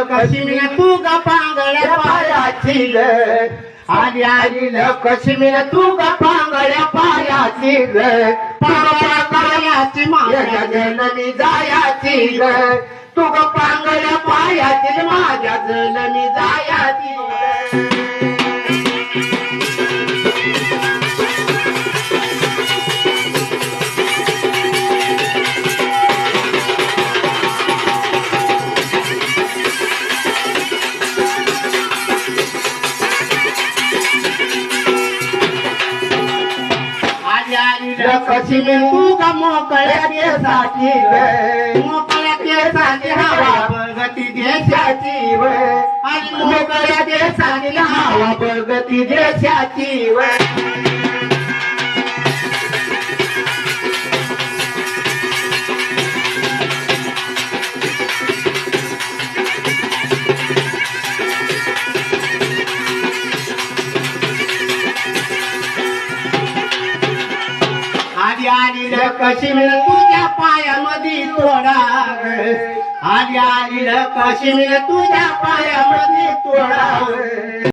काश्मीर तू ग पांगळ्या पायाची ग आली आली काश्मीर तू ग पांगळ्या पायाची ग पायाची माझ्या जननी जायाची ग तू ग पांगळ्या पायाची माझ्या जननी जायाची काश्मीर तू ग मोकळ्या केसाची ग मोकळ्या केसाची हवा प्रगती देशाची व आणि मोकळ्या केसाची हवा प्रगती देशाची व आली काश्मीर तुझ्या पायामध्ये तोडा आली काश्मीर तुझ्या पायामध्ये तोडा